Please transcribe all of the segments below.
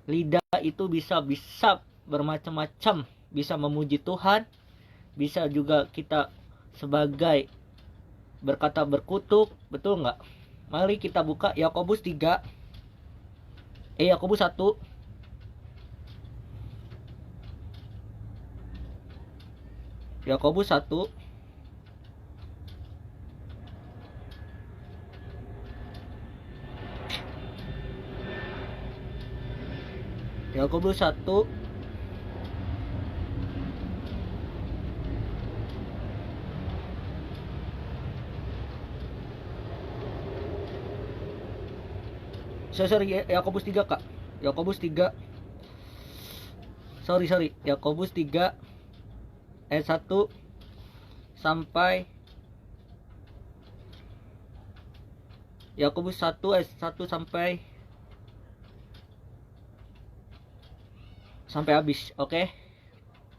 Lidah itu bisa bermacam-macam, bisa memuji Tuhan, bisa juga kita sebagai berkata berkutuk, betul nggak? Mari kita buka Yakobus 3, Yakobus 1. Yakobus 1 Yakobus 1 Yakobus 3, Kak. Yakobus 3. Yakobus 3 ayat 1 sampai Yakobus 1 ayat 1 sampai habis, oke?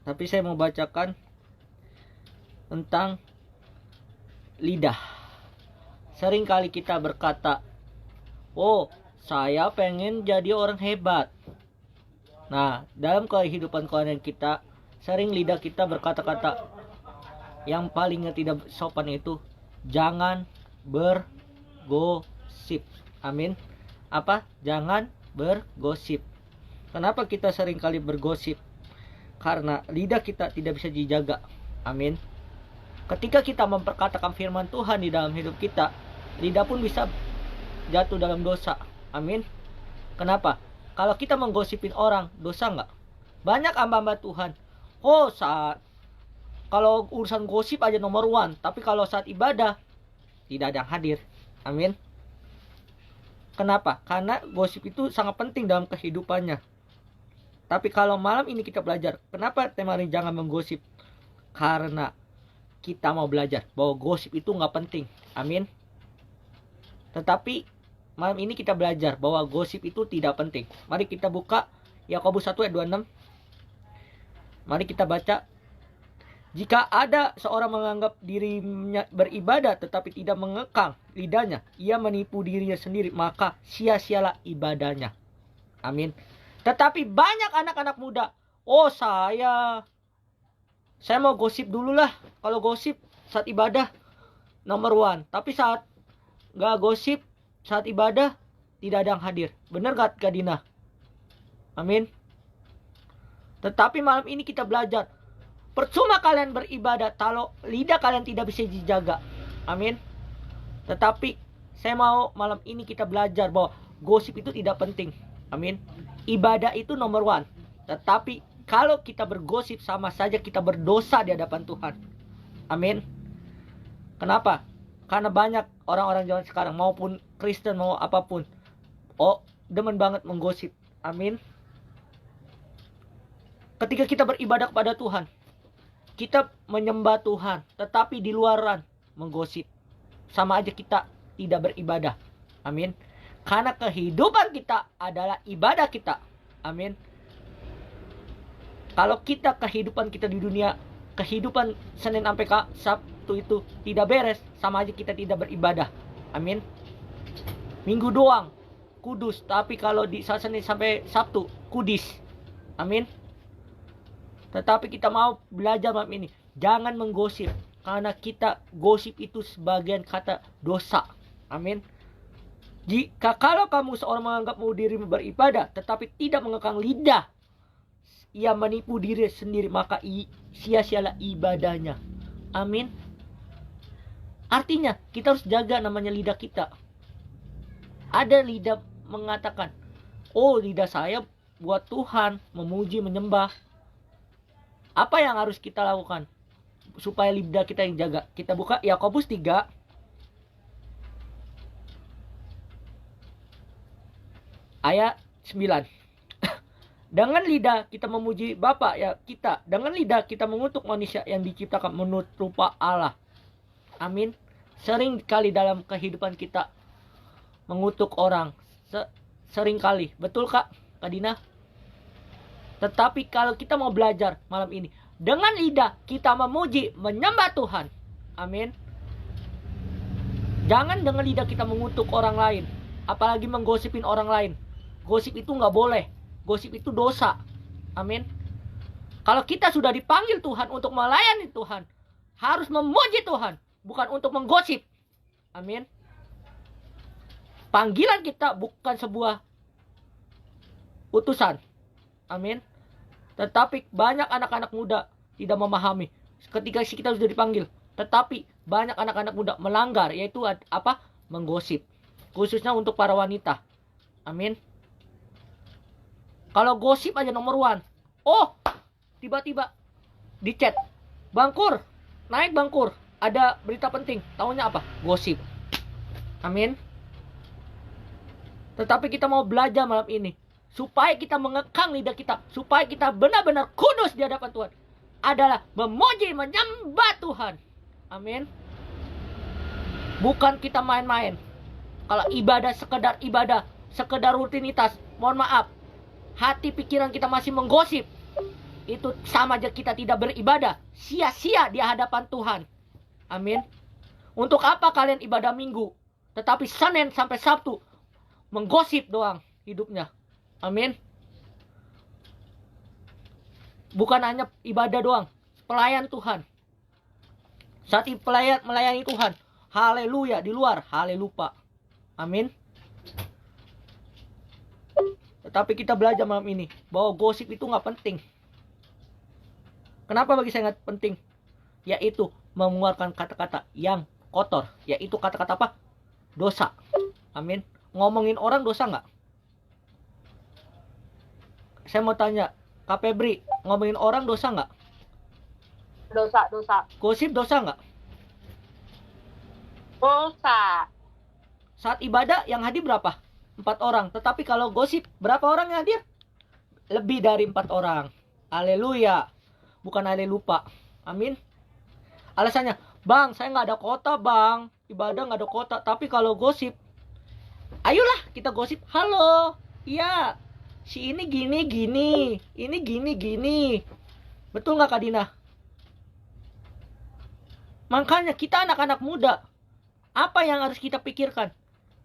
Tapi saya mau bacakan tentang lidah. Sering kali kita berkata, "Oh, saya pengen jadi orang hebat." Nah, dalam kehidupan kalian kita, sering lidah kita berkata-kata yang paling tidak sopan itu, jangan bergosip. Amin. Apa? Jangan bergosip. Kenapa kita sering kali bergosip? Karena lidah kita tidak bisa dijaga. Amin. Ketika kita memperkatakan firman Tuhan di dalam hidup kita, lidah pun bisa jatuh dalam dosa. Amin. Kenapa? Kalau kita menggosipin orang, dosa nggak? Banyak hamba-hamba Tuhan, kalau urusan gosip aja nomor one, tapi kalau saat ibadah tidak ada yang hadir. Amin. Kenapa? Karena gosip itu sangat penting dalam kehidupannya. Tapi kalau malam ini kita belajar, kenapa tema ini jangan menggosip? Karena kita mau belajar bahwa gosip itu nggak penting. Amin. Tetapi malam ini kita belajar bahwa gosip itu tidak penting. Mari kita buka Yakobus 1 ayat 26. Mari kita baca. Jika ada seorang menganggap dirinya beribadah tetapi tidak mengekang lidahnya, ia menipu dirinya sendiri, maka sia-sialah ibadahnya. Amin. Tetapi banyak anak-anak muda, saya mau gosip dulu lah. Kalau gosip saat ibadah nomor one, tapi saat gak gosip saat ibadah tidak ada yang hadir. Benar gak, Kak Dina? Amin. Tetapi malam ini kita belajar, percuma kalian beribadah kalau lidah kalian tidak bisa dijaga. Amin. Tetapi saya mau malam ini kita belajar bahwa gosip itu tidak penting. Amin. Ibadah itu nomor one. Tetapi kalau kita bergosip, sama saja kita berdosa di hadapan Tuhan. Amin. Kenapa? Karena banyak orang-orang zaman sekarang, maupun Kristen mau apapun, demen banget menggosip. Amin. Ketika kita beribadah kepada Tuhan, kita menyembah Tuhan, tetapi di luaran menggosip, sama aja kita tidak beribadah. Amin. Karena kehidupan kita adalah ibadah kita. Amin. Kalau kehidupan kita di dunia, kehidupan Senin sampai Sabtu itu tidak beres, sama aja kita tidak beribadah. Amin. Minggu doang kudus, tapi kalau di Senin sampai Sabtu kudis. Amin. Tetapi kita mau belajar malam ini, jangan menggosip, karena kita gosip itu sebagian kata dosa. Amin. Jika kalau kamu seorang menganggapmu dirimu beribadah tetapi tidak mengekang lidah, ia menipu diri sendiri, maka sia-sialah ibadahnya. Amin. Artinya kita harus jaga namanya lidah kita. Ada lidah mengatakan, lidah saya buat Tuhan, memuji, menyembah. Apa yang harus kita lakukan supaya lidah kita yang jaga? Kita buka Yakobus 3 ayat 9. Dengan lidah kita memuji Bapa ya kita, dengan lidah kita mengutuk manusia yang diciptakan menurut rupa Allah. Amin. Sering kali dalam kehidupan kita mengutuk orang, sering kali, betul Kak Dina? Tetapi kalau kita mau belajar malam ini, dengan lidah kita memuji, menyembah Tuhan. Amin. Jangan dengan lidah kita mengutuk orang lain, apalagi menggosipin orang lain. Gosip itu nggak boleh. gosip itu dosa. Amin. Kalau kita sudah dipanggil Tuhan untuk melayani Tuhan, harus memuji Tuhan, bukan untuk menggosip. Amin. Panggilan kita bukan sebuah utusan. Amin. Tetapi banyak anak-anak muda tidak memahami ketika kita sudah dipanggil. Tetapi banyak anak-anak muda melanggar, yaitu apa? Menggosip. Khususnya untuk para wanita. Amin. Kalau gosip aja nomor one. Oh, tiba-tiba di chat, Bangkur, naik Bangkur, ada berita penting. Taunya apa? Gosip. Amin. Tetapi kita mau belajar malam ini, supaya kita mengekang lidah kita, supaya kita benar-benar kudus di hadapan Tuhan, adalah memuji, menyembah Tuhan. Amin. Bukan kita main-main. Kalau ibadah, sekedar rutinitas, mohon maaf, hati pikiran kita masih menggosip, itu sama aja kita tidak beribadah, sia-sia di hadapan Tuhan. Amin. Untuk apa kalian ibadah minggu, tetapi Senin sampai Sabtu menggosip doang hidupnya? Amin. Bukan hanya ibadah doang, pelayan Tuhan. Saat melayani Tuhan, haleluya, di luar haleluya. Amin. Tetapi kita belajar malam ini bahwa gosip itu nggak penting. Kenapa bagi saya nggak penting? Yaitu mengeluarkan kata-kata yang kotor. Yaitu kata-kata apa? Dosa. Amin. Ngomongin orang dosa nggak? Saya mau tanya, Kak Febri, ngomongin orang dosa nggak? Dosa. Gosip dosa nggak? Dosa. Saat ibadah yang hadir berapa? 4 orang. Tetapi kalau gosip, berapa orang yang hadir? Lebih dari 4 orang. Haleluya. Bukan halelupa. Amin. Alasannya, Bang, saya nggak ada kota, Bang. Ibadah nggak ada kota. Tapi kalau gosip, ayolah kita gosip. Halo, iya, si ini gini. Ini gini. Betul nggak Kak Dina? Makanya kita anak-anak muda, apa yang harus kita pikirkan?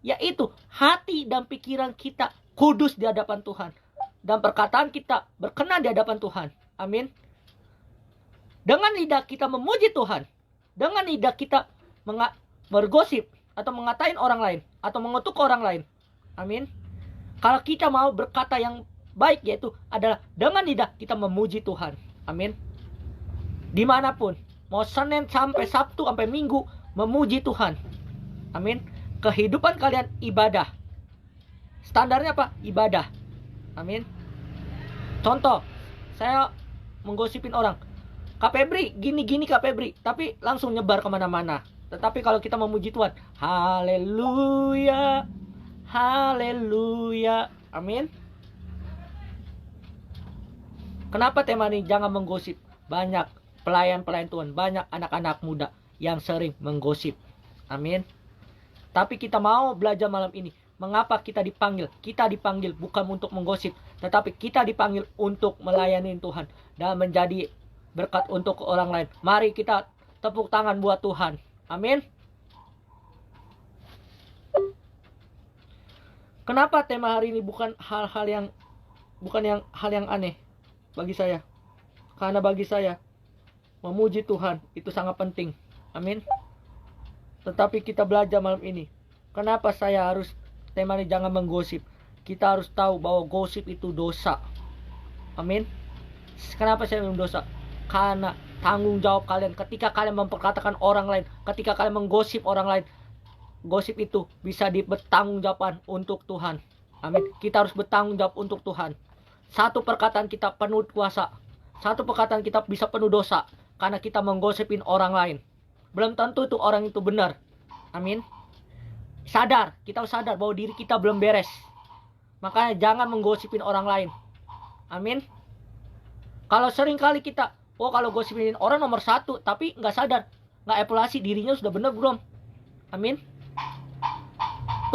Yaitu hati dan pikiran kita kudus di hadapan Tuhan, dan perkataan kita berkenan di hadapan Tuhan. Amin. Dengan lidah kita memuji Tuhan, dengan lidah kita bergosip atau mengatain orang lain atau mengutuk orang lain. Amin. Kalau kita mau berkata yang baik, yaitu adalah dengan lidah kita memuji Tuhan. Amin. Dimanapun, mau Senin sampai Sabtu sampai Minggu, memuji Tuhan. Amin. Kehidupan kalian ibadah. Standarnya apa? Ibadah. Amin. Contoh, saya menggosipin orang, Kak Febri, gini Kak Febri, tapi langsung nyebar kemana-mana. Tetapi kalau kita memuji Tuhan, haleluya, haleluya, amin. Kenapa tema ini jangan menggosip? Banyak pelayan-pelayan Tuhan, banyak anak-anak muda yang sering menggosip. Amin. Tapi kita mau belajar malam ini, mengapa kita dipanggil? Kita dipanggil bukan untuk menggosip, tetapi kita dipanggil untuk melayani Tuhan dan menjadi berkat untuk orang lain. Mari kita tepuk tangan buat Tuhan. Amin. Kenapa tema hari ini bukan hal yang aneh bagi saya? Karena bagi saya memuji Tuhan itu sangat penting. Amin. Tetapi kita belajar malam ini, kenapa saya harus tema ini jangan menggosip? Kita harus tahu bahwa gosip itu dosa. Amin. Kenapa saya bilang dosa? Karena tanggung jawab kalian ketika kalian memperkatakan orang lain, ketika kalian menggosip orang lain, gosip itu bisa bertanggung jawaban untuk Tuhan. Amin. Kita harus bertanggung jawab untuk Tuhan. Satu perkataan kita penuh kuasa, satu perkataan kita bisa penuh dosa karena kita menggosipin orang lain. Belum tentu itu orang itu benar. Amin. Sadar, kita harus sadar bahwa diri kita belum beres. Makanya jangan menggosipin orang lain. Amin. Kalau sering kali kita, kalau gosipin orang nomor 1, tapi nggak sadar, nggak evaluasi dirinya sudah benar belum. Amin.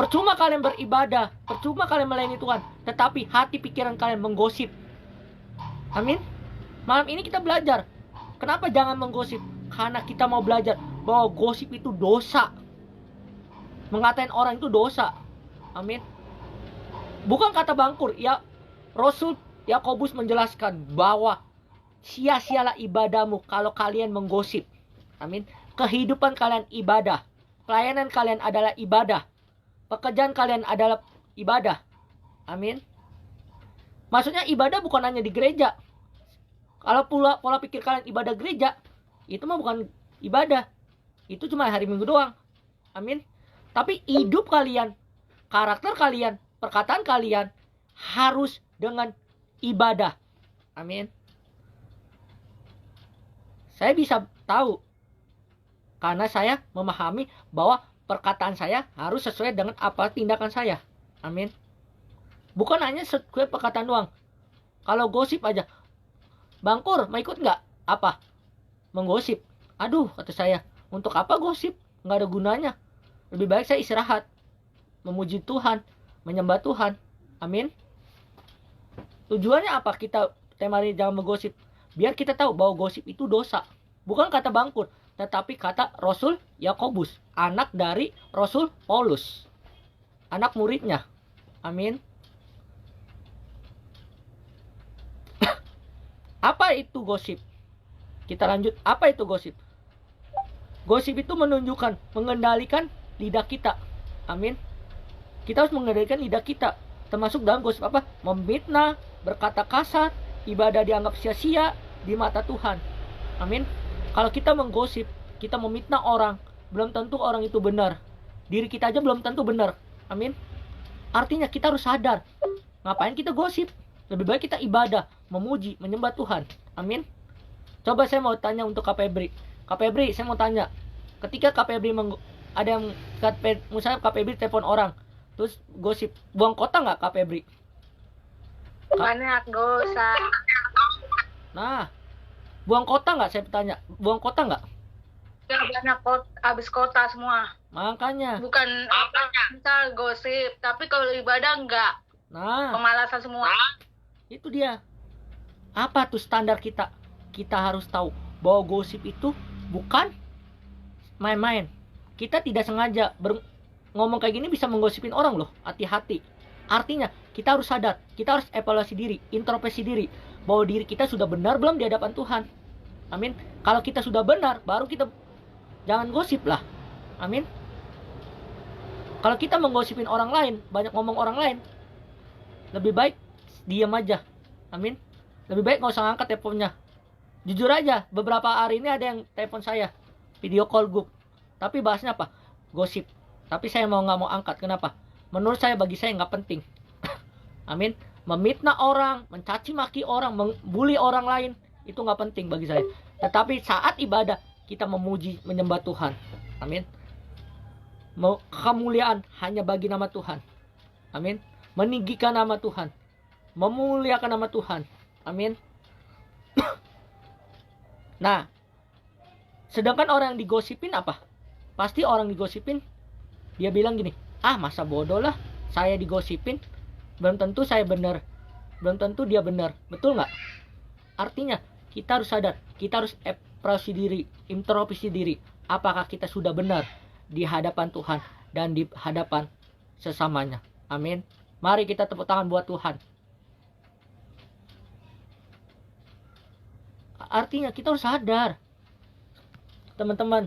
Percuma kalian beribadah, percuma kalian melayani Tuhan, tetapi hati pikiran kalian menggosip. Amin. Malam ini kita belajar, kenapa jangan menggosip? Karena kita mau belajar bahwa gosip itu dosa. Mengatain orang itu dosa. Amin. Bukan kata Bangkur, ya Rasul Yakobus menjelaskan bahwa sia-sialah ibadahmu kalau kalian menggosip. Amin. Kehidupan kalian ibadah. Pelayanan kalian adalah ibadah. Pekerjaan kalian adalah ibadah. Amin. Maksudnya ibadah bukan hanya di gereja. Kalau pola pikir kalian ibadah gereja, itu mah bukan ibadah. Itu cuma hari Minggu doang. Amin. Tapi hidup kalian, karakter kalian, perkataan kalian harus dengan ibadah. Amin. Saya bisa tahu karena saya memahami bahwa perkataan saya harus sesuai dengan apa tindakan saya. Amin. Bukan hanya sesuai perkataan doang. Kalau gosip aja, Bang Kur, mau ikut nggak? Apa? Menggosip. Aduh, kata saya, untuk apa gosip? Nggak ada gunanya. Lebih baik saya istirahat, memuji Tuhan, menyembah Tuhan. Amin. Tujuannya apa kita tema ini jangan menggosip? Biar kita tahu bahwa gosip itu dosa. Bukan kata Bang Kur, tetapi kata Rasul Yakobus, anak dari Rasul Paulus, anak muridnya. Amin. Apa itu gosip? Kita lanjut. Apa itu gosip? Gosip itu menunjukkan, mengendalikan lidah kita. Amin. Kita harus mengendalikan lidah kita. Termasuk dalam gosip apa? Memfitnah, berkata kasar, ibadah dianggap sia-sia di mata Tuhan. Amin. Kalau kita menggosip, kita memfitnah orang, belum tentu orang itu benar. Diri kita aja belum tentu benar. Amin. Artinya kita harus sadar, ngapain kita gosip? Lebih baik kita ibadah, memuji, menyembah Tuhan. Amin. Coba saya mau tanya untuk Kak Febri. Kak Febri, saya mau tanya. Ketika Kak Febri ada yang misalnya Kak Febri telepon orang, terus gosip, buang kota nggak Kak Febri? Banyak dosa. Nah, buang kota nggak? Saya bertanya, buang kota nggak? Ya banyak habis kota semua. Makanya. Bukan misal gosip, tapi kalau ibadah enggak. Nah, pemalasan semua. Itu dia. Apa tuh standar kita? Kita harus tahu bahwa gosip itu bukan main-main. Kita tidak sengaja ngomong kayak gini bisa menggosipin orang loh. Hati-hati. Artinya kita harus sadar, kita harus evaluasi diri, introspeksi diri, bahwa diri kita sudah benar belum di hadapan Tuhan. Amin. Kalau kita sudah benar, baru kita jangan gosip lah. Amin. Kalau kita menggosipin orang lain, banyak ngomong orang lain, lebih baik diam aja. Amin. Lebih baik nggak usah ngangkat teleponnya. Jujur aja, beberapa hari ini ada yang telepon saya, video call group, tapi bahasnya apa? Gosip. Tapi saya nggak mau angkat. Kenapa? Menurut saya, bagi saya nggak penting. Amin. Memfitnah orang, mencaci maki orang, membuli orang lain, itu nggak penting bagi saya. Tetapi saat ibadah, kita memuji, menyembah Tuhan. Amin. Kemuliaan hanya bagi nama Tuhan. Amin. Meninggikan nama Tuhan, memuliakan nama Tuhan. Amin. Nah, sedangkan orang yang digosipin apa? Pasti orang digosipin, dia bilang gini, masa bodoh lah, saya digosipin, belum tentu saya benar, belum tentu dia benar. Betul nggak? Artinya kita harus sadar, kita harus evaluasi diri, introspeksi diri, apakah kita sudah benar di hadapan Tuhan dan di hadapan sesamanya. Amin. Mari kita tepuk tangan buat Tuhan. Artinya kita harus sadar, teman-teman.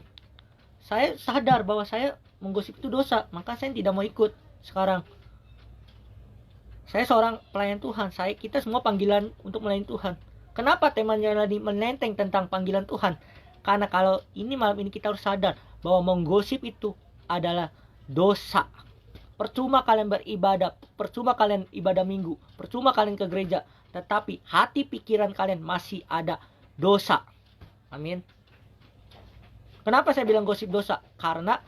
Saya sadar bahwa saya menggosip itu dosa, maka saya tidak mau ikut sekarang. Saya seorang pelayan Tuhan. Kita semua panggilan untuk melayani Tuhan. Kenapa temanya tadi menenteng tentang panggilan Tuhan? Karena kalau ini malam ini kita harus sadar bahwa menggosip itu adalah dosa. Percuma kalian beribadah, percuma kalian ibadah minggu, percuma kalian ke gereja, tetapi hati pikiran kalian masih ada dosa. Amin. Kenapa saya bilang gosip dosa? Karena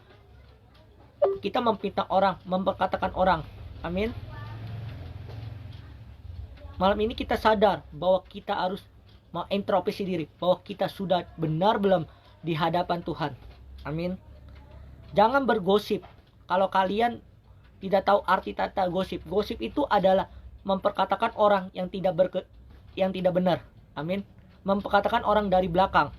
kita memfitnah orang, memperkatakan orang. Amin. Malam ini kita sadar bahwa kita harus mengintrospeksi diri, bahwa kita sudah benar belum di hadapan Tuhan. Amin. Jangan bergosip. Kalau kalian tidak tahu arti kata gosip, gosip itu adalah memperkatakan orang yang tidak benar. Amin. Memperkatakan orang dari belakang.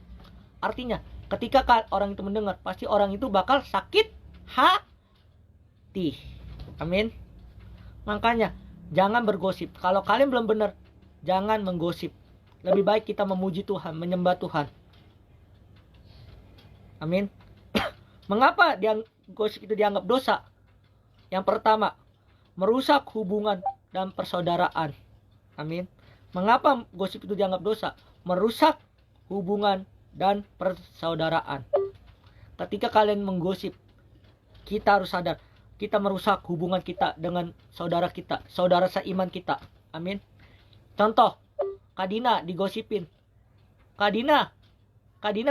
Artinya, ketika orang itu mendengar, pasti orang itu bakal sakit hati. Amin. Makanya, jangan bergosip. Kalau kalian belum benar, jangan menggosip. Lebih baik kita memuji Tuhan, menyembah Tuhan. Amin. Mengapa gosip itu dianggap dosa? Yang pertama, merusak hubungan dan persaudaraan. Amin. Mengapa gosip itu dianggap dosa? Merusak hubungan dan persaudaraan. Ketika kalian menggosip, kita harus sadar, kita merusak hubungan kita dengan saudara kita, saudara seiman kita. Amin. Contoh, Kak Dina digosipin. Kak Dina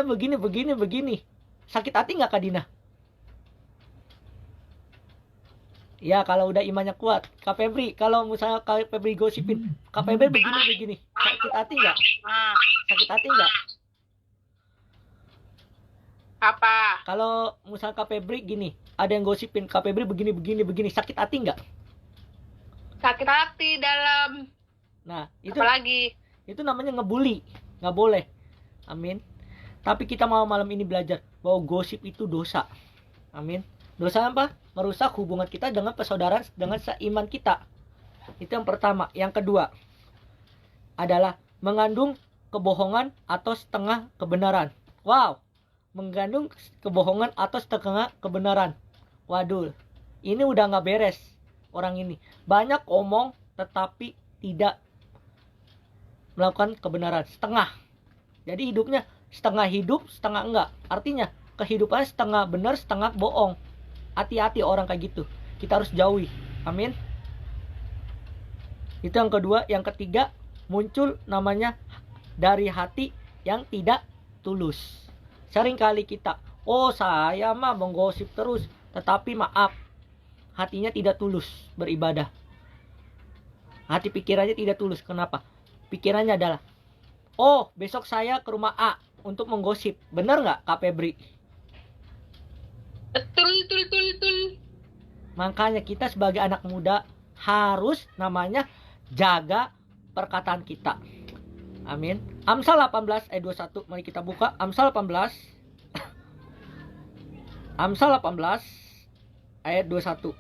begini. Sakit hati nggak Kak Dina? Ya, kalau udah imannya kuat. Kak Febri, kalau misalnya Kak Febri gosipin, Kak Febri begini. Sakit hati nggak? Sakit hati nggak? Apa? Kalau misalnya Kak Febri gini, ada yang gosipin, Kak Febri begini. Sakit hati nggak? Sakit hati dalam. Nah, itu Apalagi? itu namanya ngebully. Nggak boleh. Amin. Tapi kita mau malam ini belajar bahwa gosip itu dosa. Amin. Dosa apa? Merusak hubungan kita dengan persaudaraan, dengan seiman kita. Itu yang pertama. Yang kedua adalah mengandung kebohongan atau setengah kebenaran. Wow, mengandung kebohongan atau setengah kebenaran. Waduh, ini udah nggak beres orang ini. Banyak omong tetapi tidak melakukan kebenaran, setengah. Jadi hidupnya setengah hidup, setengah enggak. Artinya kehidupannya setengah benar, setengah bohong. Hati-hati orang kayak gitu. Kita harus jauhi. Amin. Itu yang kedua. Yang ketiga, muncul namanya dari hati yang tidak tulus. Seringkali kita, saya mah menggosip terus, tetapi maaf, hatinya tidak tulus beribadah. Hati pikirannya tidak tulus. Kenapa? Pikirannya adalah, besok saya ke rumah A untuk menggosip. Benar nggak Kak Febri? Betul. Makanya kita sebagai anak muda harus namanya jaga perkataan kita. Amin. Amsal 18 ayat 21. Mari kita buka Amsal 18. Amsal 18 ayat 21.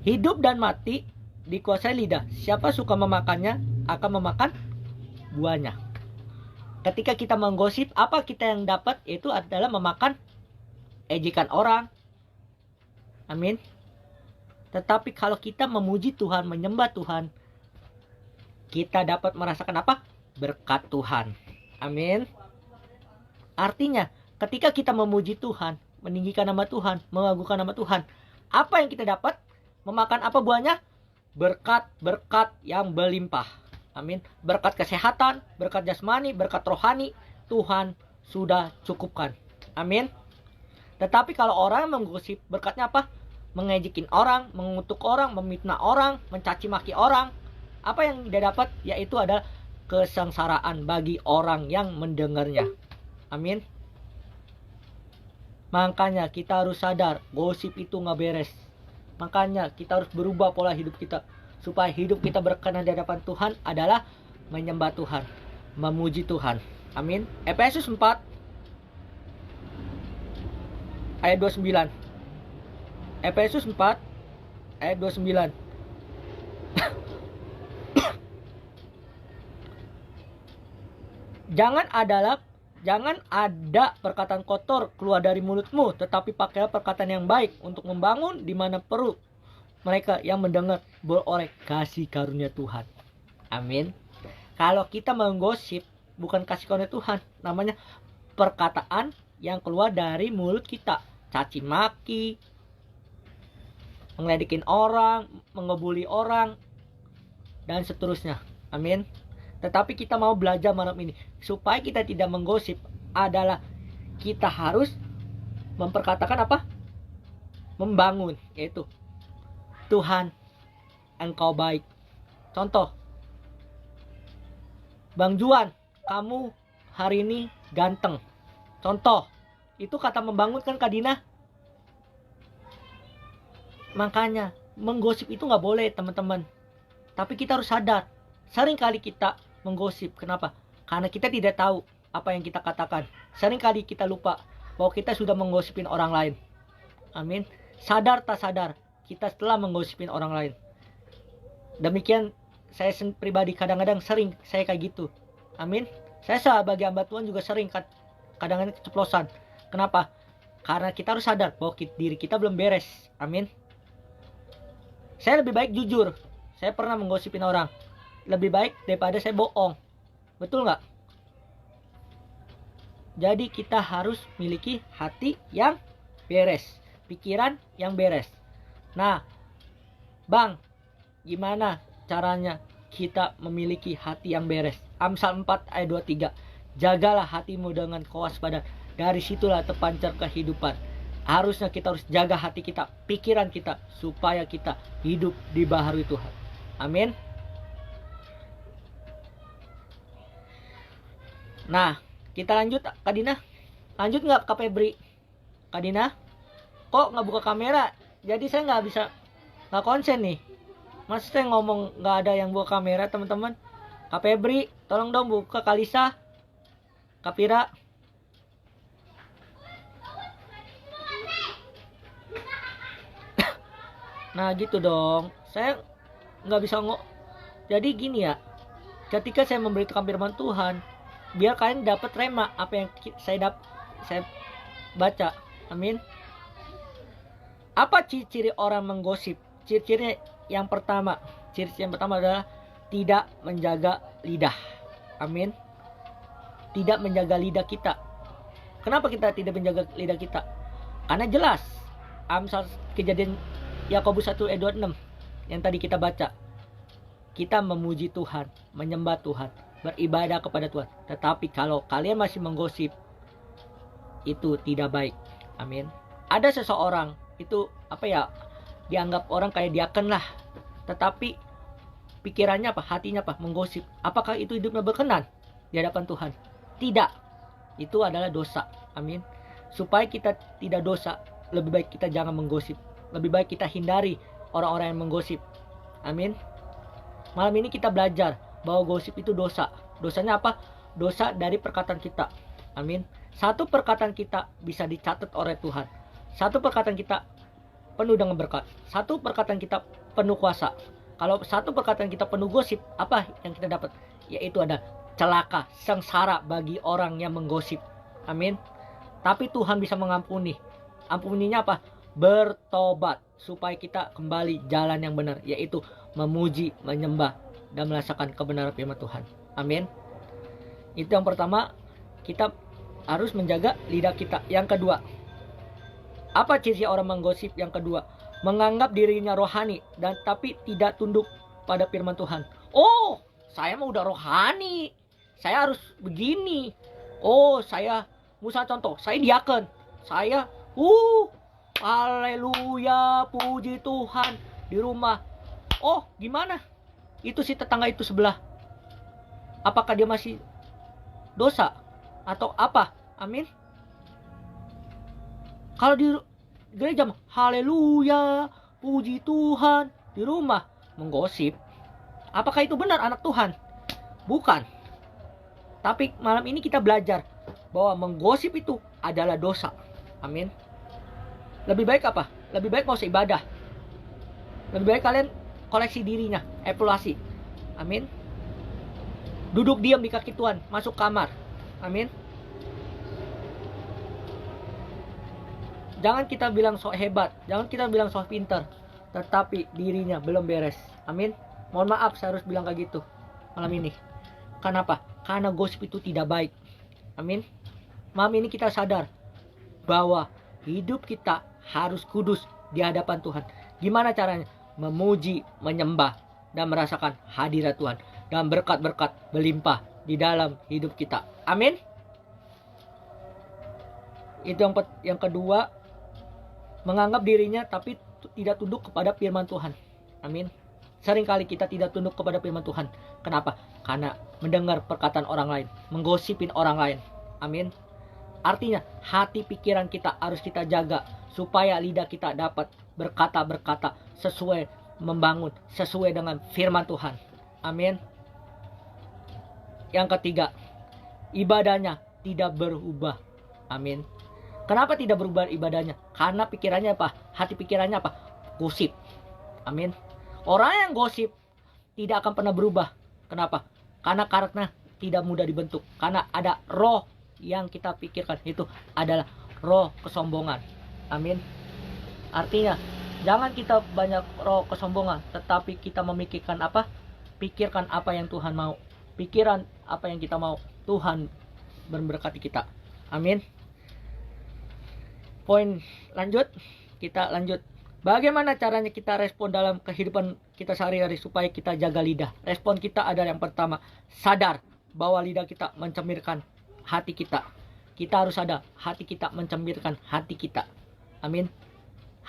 Hidup dan mati dikuasai lidah. Siapa suka memakannya akan memakan buahnya. Ketika kita menggosip, apa kita yang dapat? Itu adalah memakan ejekan orang. Amin. Tetapi kalau kita memuji Tuhan, menyembah Tuhan, kita dapat merasakan apa? Berkat Tuhan. Amin. Artinya, ketika kita memuji Tuhan, meninggikan nama Tuhan, mengagungkan nama Tuhan, apa yang kita dapat? Memakan apa buahnya? Berkat-berkat yang berlimpah. Amin. Berkat kesehatan, berkat jasmani, berkat rohani, Tuhan sudah cukupkan. Amin. Tetapi kalau orang menggosip, berkatnya apa? Mengejekin orang, mengutuk orang, memfitnah orang, mencaci maki orang. Apa yang dia dapat? Yaitu adalah kesengsaraan bagi orang yang mendengarnya. Amin. Makanya kita harus sadar, gosip itu nggak beres. Makanya kita harus berubah pola hidup kita. Supaya hidup kita berkenan di hadapan Tuhan adalah menyembah Tuhan, memuji Tuhan. Amin. Efesus 4 ayat 29. Efesus 4 ayat 29. Jangan ada perkataan kotor keluar dari mulutmu, tetapi pakailah perkataan yang baik untuk membangun di mana perlu mereka yang mendengar beroleh kasih karunia Tuhan. Amin. Kalau kita menggosip, bukan kasih karunia Tuhan, namanya perkataan yang keluar dari mulut kita. Caci maki, ngeledekin orang, mengebuli orang, dan seterusnya. Amin. Tetapi kita mau belajar malam ini, supaya kita tidak menggosip, adalah kita harus memperkatakan apa? Membangun, yaitu Tuhan, Engkau baik. Contoh, Bang Juan, kamu hari ini ganteng. Contoh, itu kata membangun kan Kak Dina? Makanya, menggosip itu nggak boleh teman-teman. Tapi kita harus sadar, seringkali kita menggosip. Kenapa? Karena kita tidak tahu apa yang kita katakan. Seringkali kita lupa bahwa kita sudah menggosipin orang lain. Amin. Sadar tak sadar, kita telah menggosipin orang lain. Demikian saya pribadi kadang-kadang sering saya kayak gitu. Amin. Saya sebagai hamba Tuhan juga sering kadang-kadang keceplosan. Kenapa? Karena kita harus sadar bahwa diri kita belum beres. Amin. Saya lebih baik jujur. Saya pernah menggosipin orang. Lebih baik daripada saya bohong. Betul nggak? Jadi kita harus miliki hati yang beres. Pikiran yang beres. Nah, Bang, gimana caranya kita memiliki hati yang beres? Amsal 4 ayat 23. Jagalah hatimu dengan kewaspadaan. Dari situlah terpancar kehidupan. Harusnya kita harus jaga hati kita, pikiran kita, supaya kita hidup dibaharui Tuhan. Amin. Nah, kita lanjut, Kak Dina. Lanjut nggak, Kak Febri? Kak Dina? Kok nggak buka kamera? Jadi saya nggak konsen nih. Masa saya ngomong nggak ada yang buka kamera, teman-teman? Kak Febri, tolong dong buka. Kalisa, Kak Pira. Nah gitu dong. Saya nggak bisa Jadi gini ya. Ketika saya memberitakan firman Tuhan, biar kalian dapat rema apa yang saya baca. Amin. Apa ciri-ciri orang menggosip? Ciri-cirinya yang pertama adalah tidak menjaga lidah. Amin. Tidak menjaga lidah kita. Kenapa kita tidak menjaga lidah kita? Karena jelas Amsal Kejadian Yakobus 1 ayat 26 yang tadi kita baca. Kita memuji Tuhan, menyembah Tuhan, beribadah kepada Tuhan. Tetapi kalau kalian masih menggosip, itu tidak baik. Amin. Ada seseorang itu dianggap orang kayak diaken lah. Tetapi pikirannya hatinya menggosip. Apakah itu hidupnya berkenan di hadapan Tuhan? Tidak. Itu adalah dosa. Amin. Supaya kita tidak dosa, lebih baik kita jangan menggosip. Lebih baik kita hindari orang-orang yang menggosip. Amin. Malam ini kita belajar bahwa gosip itu dosa. Dosanya apa? Dosa dari perkataan kita. Amin. Satu perkataan kita bisa dicatat oleh Tuhan. Satu perkataan kita penuh dengan berkat. Satu perkataan kita penuh kuasa. Kalau satu perkataan kita penuh gosip, apa yang kita dapat? Yaitu ada celaka, sengsara bagi orang yang menggosip. Amin. Tapi Tuhan bisa mengampuni. Ampuninya apa? Bertobat supaya kita kembali jalan yang benar, yaitu memuji, menyembah, dan merasakan kebenaran firman Tuhan. Amin. Itu yang pertama, kita harus menjaga lidah kita. Yang kedua, apa ciri orang menggosip? Yang kedua, menganggap dirinya rohani dan tapi tidak tunduk pada firman Tuhan. Oh, saya mah udah rohani, saya harus begini. Oh, saya misalnya contoh, saya diaken, saya haleluya, puji Tuhan di rumah. Oh, gimana? Itu si tetangga itu sebelah. Apakah dia masih dosa? Atau apa? Amin. Kalau di gereja, haleluya, puji Tuhan. Di rumah, menggosip. Apakah itu benar anak Tuhan? Bukan. Tapi malam ini kita belajar bahwa menggosip itu adalah dosa. Amin. Lebih baik apa? Lebih baik nggak usah ibadah. Lebih baik kalian koleksi dirinya, evaluasi. Amin. Duduk diam di kaki Tuhan, masuk kamar. Amin. Jangan kita bilang sok hebat, jangan kita bilang sok pintar, tetapi dirinya belum beres. Amin. Mohon maaf saya harus bilang kayak gitu malam ini. Kenapa? Karena gosip itu tidak baik. Amin. Malam ini kita sadar bahwa hidup kita harus kudus di hadapan Tuhan. Gimana caranya? Memuji, menyembah, dan merasakan hadirat Tuhan. Dan berkat-berkat berlimpah di dalam hidup kita. Amin. Itu yang kedua, menganggap dirinya tapi tidak tunduk kepada firman Tuhan. Amin. Seringkali kita tidak tunduk kepada firman Tuhan. Kenapa? Karena mendengar perkataan orang lain, menggosipin orang lain. Amin. Artinya hati pikiran kita harus kita jaga supaya lidah kita dapat berkata-berkata sesuai membangun, sesuai dengan firman Tuhan. Amin. Yang ketiga, ibadahnya tidak berubah. Amin. Kenapa tidak berubah ibadahnya? Karena pikirannya apa? Hati pikirannya apa? Gosip. Amin. Orang yang gosip tidak akan pernah berubah. Kenapa? Karena karakternya tidak mudah dibentuk. Karena ada roh yang kita pikirkan, itu adalah roh kesombongan. Amin. Artinya, jangan kita banyak roh kesombongan, tetapi kita memikirkan apa? Pikirkan apa yang Tuhan mau. Pikiran apa yang kita mau. Tuhan memberkati kita. Amin. Poin lanjut, kita lanjut. Bagaimana caranya kita respon dalam kehidupan kita sehari-hari supaya kita jaga lidah? Respon kita adalah yang pertama, sadar bahwa lidah kita mencemirkan hati kita. Kita harus sadar, hati kita mencemirkan hati kita. Amin.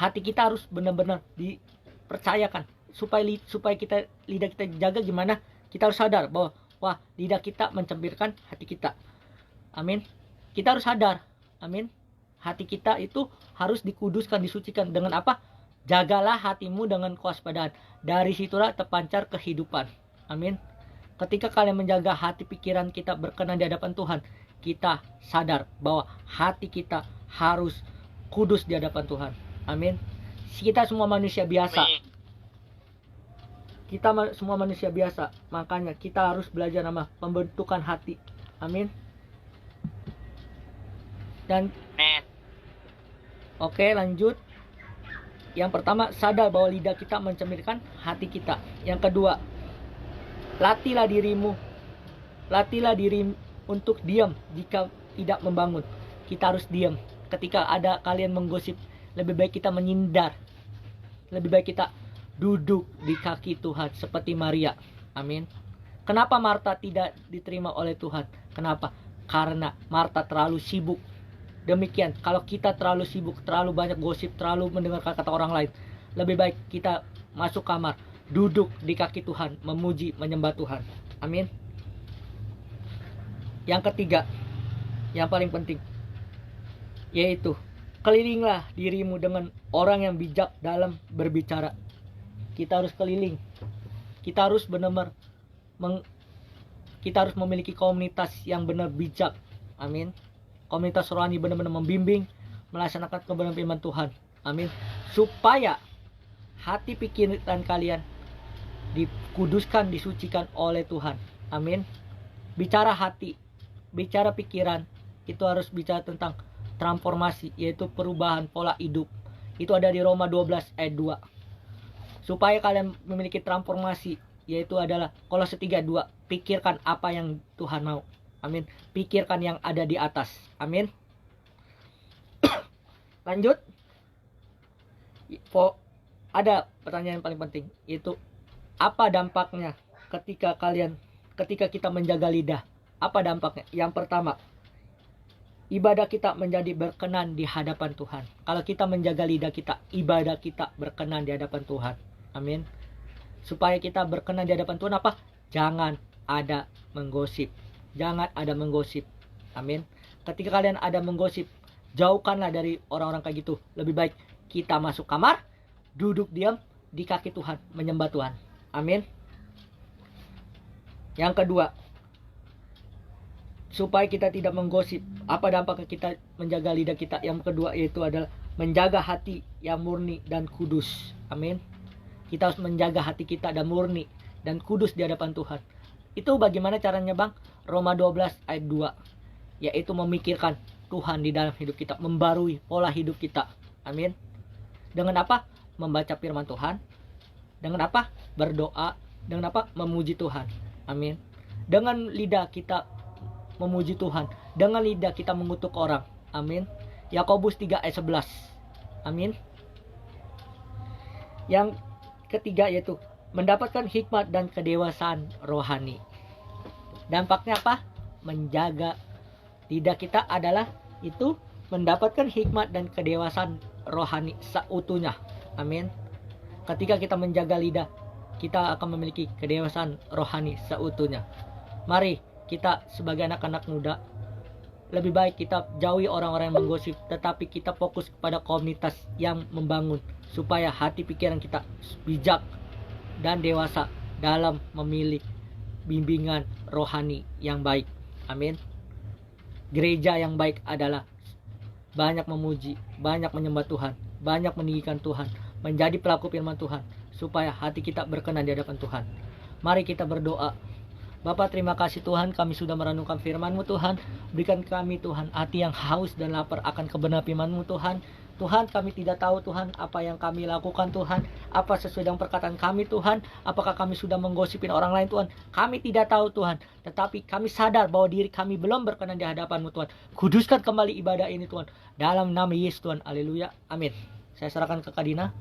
Hati kita harus benar-benar dipercayakan. Supaya kita lidah kita jaga gimana? Kita harus sadar bahwa wah, lidah kita mencemirkan hati kita. Amin. Kita harus sadar. Amin. Hati kita itu harus dikuduskan, disucikan dengan apa? Jagalah hatimu dengan kewaspadaan. Dari situlah terpancar kehidupan. Amin. Ketika kalian menjaga hati pikiran kita berkenan di hadapan Tuhan, kita sadar bahwa hati kita harus kudus di hadapan Tuhan. Amin. Kita semua manusia biasa. Kita semua manusia biasa. Makanya kita harus belajar nama pembentukan hati. Amin. Dan oke, lanjut. Yang pertama, sadar bahwa lidah kita mencemirkan hati kita. Yang kedua, latihlah dirimu. Latihlah diri untuk diam jika tidak membangun. Kita harus diam. Ketika ada kalian menggosip, lebih baik kita menyindar. Lebih baik kita duduk di kaki Tuhan seperti Maria. Amin. Kenapa Marta tidak diterima oleh Tuhan? Kenapa? Karena Marta terlalu sibuk. Demikian, kalau kita terlalu sibuk, terlalu banyak gosip, terlalu mendengar kata orang lain, lebih baik kita masuk kamar, duduk di kaki Tuhan, memuji, menyembah Tuhan. Amin. Yang ketiga, yang paling penting, yaitu kelilinglah dirimu dengan orang yang bijak dalam berbicara. Kita harus keliling. Kita harus benar-benar kita harus memiliki komunitas yang benar bijak. Amin. Komunitas rohani benar-benar membimbing, melaksanakan kebenaran firman Tuhan. Amin. Supaya hati pikiran kalian dikuduskan, disucikan oleh Tuhan. Amin. Bicara hati, bicara pikiran, itu harus bicara tentang transformasi, yaitu perubahan pola hidup. Itu ada di Roma 12 ayat 2. Supaya kalian memiliki transformasi, yaitu adalah Kolose 3:2. Pikirkan apa yang Tuhan mau. Amin. Pikirkan yang ada di atas. Amin. Lanjut. Ada pertanyaan yang paling penting, yaitu apa dampaknya ketika kita menjaga lidah? Apa dampaknya? Yang pertama, ibadah kita menjadi berkenan di hadapan Tuhan. Kalau kita menjaga lidah kita, ibadah kita berkenan di hadapan Tuhan. Amin. Supaya kita berkenan di hadapan Tuhan apa? Jangan ada menggosip. Jangan ada menggosip. Amin. Ketika kalian ada menggosip, jauhkanlah dari orang-orang kayak gitu. Lebih baik kita masuk kamar, duduk diam di kaki Tuhan, menyembah Tuhan. Amin. Yang kedua, supaya kita tidak menggosip, apa dampaknya kita menjaga lidah kita? Yang kedua yaitu adalah menjaga hati yang murni dan kudus. Amin. Kita harus menjaga hati kita dan murni dan kudus di hadapan Tuhan. Itu bagaimana caranya, Bang? Roma 12 ayat 2. Yaitu memikirkan Tuhan di dalam hidup kita, membarui pola hidup kita. Amin. Dengan apa? Membaca firman Tuhan. Dengan apa? Berdoa. Dengan apa? Memuji Tuhan. Amin. Dengan lidah kita memuji Tuhan. Dengan lidah kita mengutuk orang. Amin. Yakobus 3 ayat 11. Amin. Yang ketiga yaitu mendapatkan hikmat dan kedewasaan rohani. Dampaknya apa? Menjaga lidah kita adalah itu mendapatkan hikmat dan kedewasaan rohani seutuhnya. Amin. Ketika kita menjaga lidah, kita akan memiliki kedewasaan rohani seutuhnya. Mari kita sebagai anak-anak muda, lebih baik kita jauhi orang-orang yang menggosip, tetapi kita fokus kepada komunitas yang membangun, supaya hati pikiran kita bijak dan dewasa dalam memilih bimbingan rohani yang baik. Amin. Gereja yang baik adalah banyak memuji, banyak menyembah Tuhan, banyak meninggikan Tuhan, menjadi pelaku firman Tuhan, supaya hati kita berkenan di hadapan Tuhan. Mari kita berdoa. Bapa, terima kasih Tuhan, kami sudah merenungkan firman-Mu Tuhan. Berikan kami Tuhan hati yang haus dan lapar akan kebenaran firman-Mu Tuhan. Tuhan, kami tidak tahu Tuhan apa yang kami lakukan Tuhan, apa sesuai dengan perkataan kami Tuhan, apakah kami sudah menggosipin orang lain Tuhan. Kami tidak tahu Tuhan, tetapi kami sadar bahwa diri kami belum berkenan di hadapan-Mu Tuhan. Kuduskan kembali ibadah ini Tuhan, dalam nama Yesus Tuhan. Haleluya, amin. Saya serahkan ke Kak Dina.